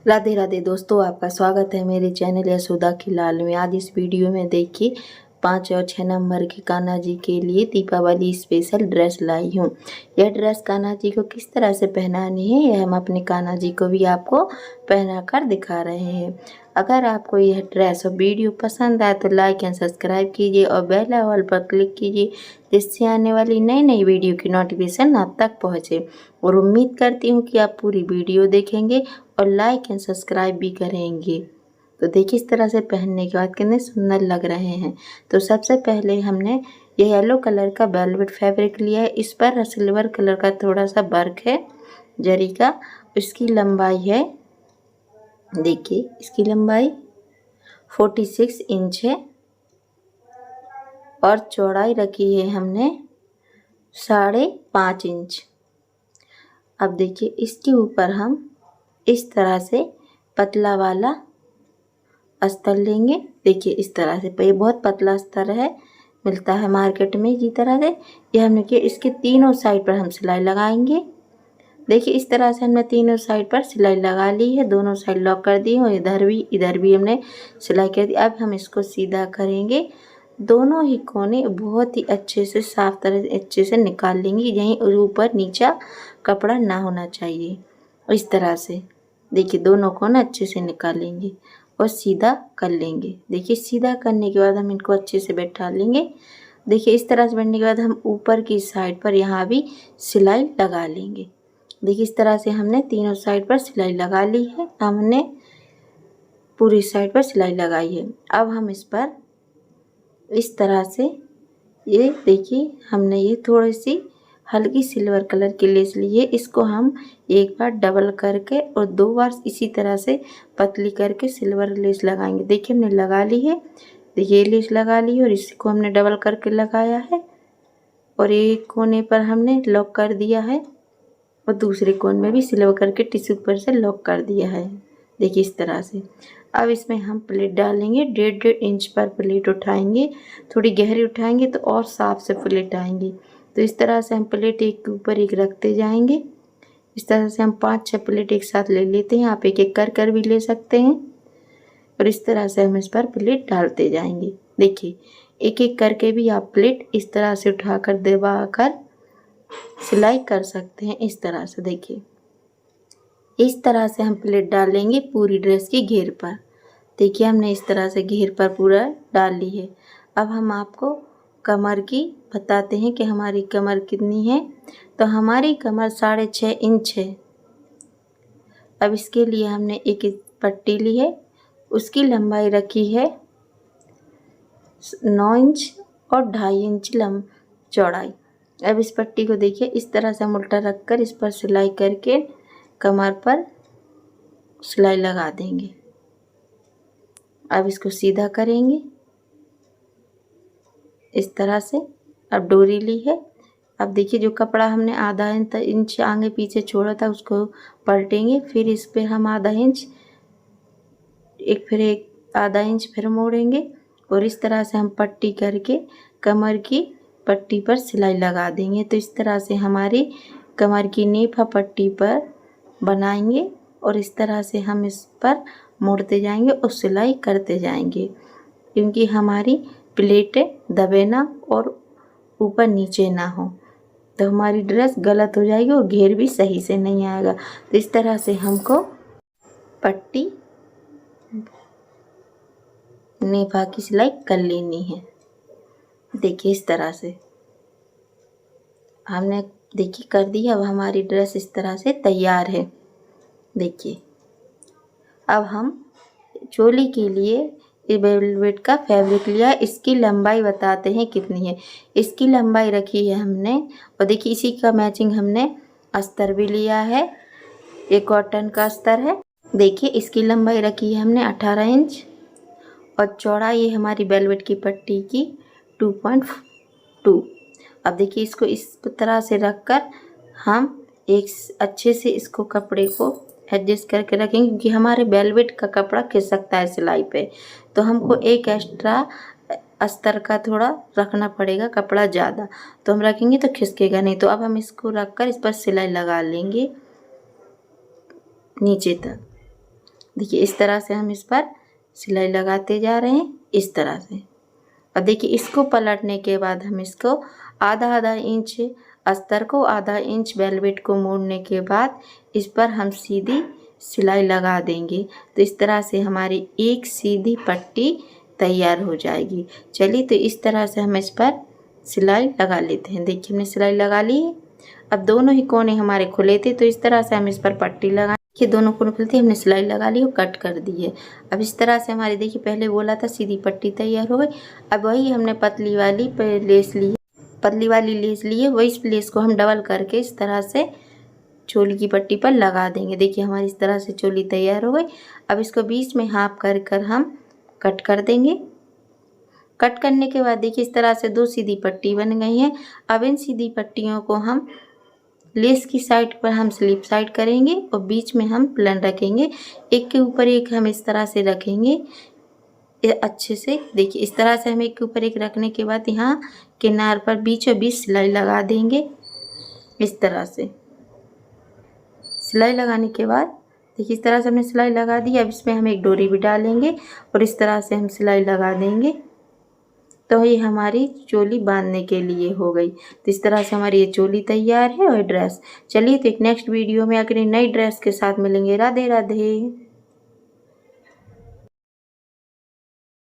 राधे राधे दोस्तों, आपका स्वागत है मेरे चैनल यशोदा की लाल में। आज इस वीडियो में देखिए 5 और 6 नंबर के कान्हा जी के लिए दीपावली स्पेशल ड्रेस लाई हूँ। यह ड्रेस कान्हा जी को किस तरह से पहनानी है, यह हम अपने कान्हा जी को भी आपको पहना कर दिखा रहे हैं। अगर आपको यह ड्रेस और वीडियो पसंद आए तो लाइक एंड सब्सक्राइब कीजिए और बेल आइकन पर क्लिक कीजिए, जिससे आने वाली नई नई वीडियो की नोटिफिकेशन आप तक पहुँचे। और उम्मीद करती हूँ कि आप पूरी वीडियो देखेंगे और लाइक एंड सब्सक्राइब भी करेंगे। तो देखिए इस तरह से पहनने के बाद कितने सुंदर लग रहे हैं। तो सबसे पहले हमने ये येलो कलर का वेलवेट फैब्रिक लिया है। इस पर सिल्वर कलर का थोड़ा सा वर्क है जरी का। इसकी लंबाई है, देखिए इसकी लंबाई 46 इंच है और चौड़ाई रखी है हमने 5.5 इंच। अब देखिए इसके ऊपर हम इस तरह से पतला वाला अस्तर लेंगे। देखिए इस तरह से, ये बहुत पतला अस्तर है, मिलता है मार्केट में इसी तरह से। ये हमने किया, इसके तीनों साइड पर हम सिलाई लगाएंगे। देखिए इस तरह से हमने तीनों साइड पर सिलाई लगा ली है, दोनों साइड लॉक कर दी और इधर भी हमने सिलाई कर दी। अब हम इसको सीधा करेंगे। दोनों ही कोने बहुत ही अच्छे से साफ तरह से अच्छे से निकाल लेंगे। यहीं ऊपर नीचा कपड़ा ना होना चाहिए। इस तरह से देखिए दोनों कोने अच्छे से निकाल लेंगे और सीधा कर लेंगे। देखिए सीधा करने के बाद हम इनको अच्छे से बैठा लेंगे। देखिए इस तरह से बैठने के बाद हम ऊपर की साइड पर यहाँ भी सिलाई लगा लेंगे। देखिए इस तरह से हमने तीनों साइड पर सिलाई लगा ली है। हमने पूरी साइड पर सिलाई लगाई है। अब हम इस पर इस तरह से, ये देखिए हमने ये थोड़ी सी हल्की सिल्वर कलर की लेस ली है। इसको हम एक बार डबल करके और 2 बार इसी तरह से पतली करके सिल्वर लेस लगाएंगे। देखिए हमने लगा ली है, देखिए लेस लगा ली है और इसको हमने डबल करके लगाया है और एक कोने पर हमने लॉक कर दिया है और दूसरे कोने में भी सिल्वर करके टिश्यू पर से लॉक कर दिया है। देखिए इस तरह से। अब इसमें हम प्लेट डालेंगे। 1.5 इंच पर प्लेट उठाएंगे, थोड़ी गहरी उठाएंगे तो और साफ से प्लेट आएंगी। तो इस तरह से हम प्लेट एक के ऊपर एक रखते जाएंगे। इस तरह से हम 5-6 प्लेट एक साथ ले लेते हैं। आप एक एक कर भी ले सकते हैं और इस तरह से हम इस पर प्लेट डालते जाएंगे। देखिए एक एक करके भी आप प्लेट इस तरह से उठाकर दबा कर सिलाई कर सकते हैं। इस तरह से देखिए इस तरह से हम प्लेट डालेंगे पूरी ड्रेस की घेर पर। देखिए हमने इस तरह से घेर पर पूरा डाल ली है। अब हम आपको कमर की बताते हैं कि हमारी कमर कितनी है। तो हमारी कमर 6.5 इंच है। अब इसके लिए हमने एक पट्टी ली है, उसकी लंबाई रखी है 9 इंच और 2.5 इंच चौड़ाई। अब इस पट्टी को देखिए इस तरह से हम उल्टा रखकर इस पर सिलाई करके कमर पर सिलाई लगा देंगे। अब इसको सीधा करेंगे इस तरह से। अब डोरी ली है। अब देखिए जो कपड़ा हमने आधा इंच आगे पीछे छोड़ा था उसको पलटेंगे, फिर इस पे हम आधा इंच एक आधा इंच फिर मोड़ेंगे और इस तरह से हम पट्टी करके कमर की पट्टी पर सिलाई लगा देंगे। तो इस तरह से हमारी कमर की नेफा पट्टी पर बनाएंगे और इस तरह से हम इस पर मोड़ते जाएंगे और सिलाई करते जाएंगे, क्योंकि हमारी प्लेट दबे ना और ऊपर नीचे ना हो, तो हमारी ड्रेस गलत हो जाएगी और घेर भी सही से नहीं आएगा। तो इस तरह से हमको पट्टी नेफा की सिलाई कर लेनी है। देखिए इस तरह से हमने देखिए कर दी। अब हमारी ड्रेस इस तरह से तैयार है। देखिए अब हम चोली के लिए वेलवेट का फैब्रिक लिया। इसकी लंबाई बताते हैं कितनी है। इसकी लंबाई रखी है हमने, और देखिए इसी का मैचिंग हमने अस्तर भी लिया है। ये कॉटन का अस्तर है। देखिए इसकी लंबाई रखी है हमने 18 इंच और चौड़ाई है हमारी वेलवेट की पट्टी की 2.2। अब देखिए इसको इस तरह से रखकर हम एक अच्छे से इसको कपड़े को एडजस्ट करके रखेंगे, क्योंकि हमारे वेलवेट का कपड़ा खिसकता है सिलाई पे। तो हमको एक एक्स्ट्रा अस्तर का थोड़ा रखना पड़ेगा, कपड़ा ज़्यादा तो हम रखेंगे तो खिसकेगा नहीं। तो अब हम इसको रखकर इस पर सिलाई लगा लेंगे नीचे तक। देखिए इस तरह से हम इस पर सिलाई लगाते जा रहे हैं, इस तरह से। और देखिए इसको पलटने के बाद हम इसको आधा आधा इंच अस्तर को, आधा इंच वेलवेट को मोड़ने के बाद इस पर हम सीधी सिलाई लगा देंगे। तो इस तरह से हमारी एक सीधी पट्टी तैयार हो जाएगी। चलिए तो इस तरह से हम इस पर सिलाई लगा लेते हैं। देखिए हमने सिलाई लगा ली है। अब दोनों ही कोने हमारे खुले थे, तो इस तरह से हम इस पर पट्टी लगा, देखिए दोनों कोने खुले थे, हमने सिलाई लगा ली और कट कर दी है। अब इस तरह से हमारी, देखिए पहले बोला था सीधी पट्टी तैयार हो गई। अब वही हमने पतली वाली लेस ली, पतली वाली लेस ली है, वही इस लेस को हम डबल करके इस तरह से चोली की पट्टी पर लगा देंगे। देखिए हमारी इस तरह से चोली तैयार हो गई। अब इसको बीच में हाफ कर हम कट कर देंगे। कट करने के बाद देखिए इस तरह से दो सीधी पट्टी बन गई हैं। अब इन सीधी पट्टियों को हम लेस की साइड पर हम स्लिप साइड करेंगे और बीच में हम प्लेन रखेंगे। एक के ऊपर एक हम इस तरह से रखेंगे अच्छे से। देखिए इस तरह से हम एक के ऊपर एक रखने के बाद यहाँ किनार पर बीचों बीच सिलाई लगा देंगे। इस तरह से सिलाई लगाने के बाद देखिए इस तरह से हमने सिलाई लगा दी। अब इसमें हम एक डोरी भी डालेंगे और इस तरह से हम सिलाई लगा देंगे। तो ये हमारी चोली बांधने के लिए हो गई। तो इस तरह से हमारी ये चोली तैयार है और ड्रेस। चलिए तो एक नेक्स्ट वीडियो में आकर नई ड्रेस के साथ मिलेंगे। राधे राधे।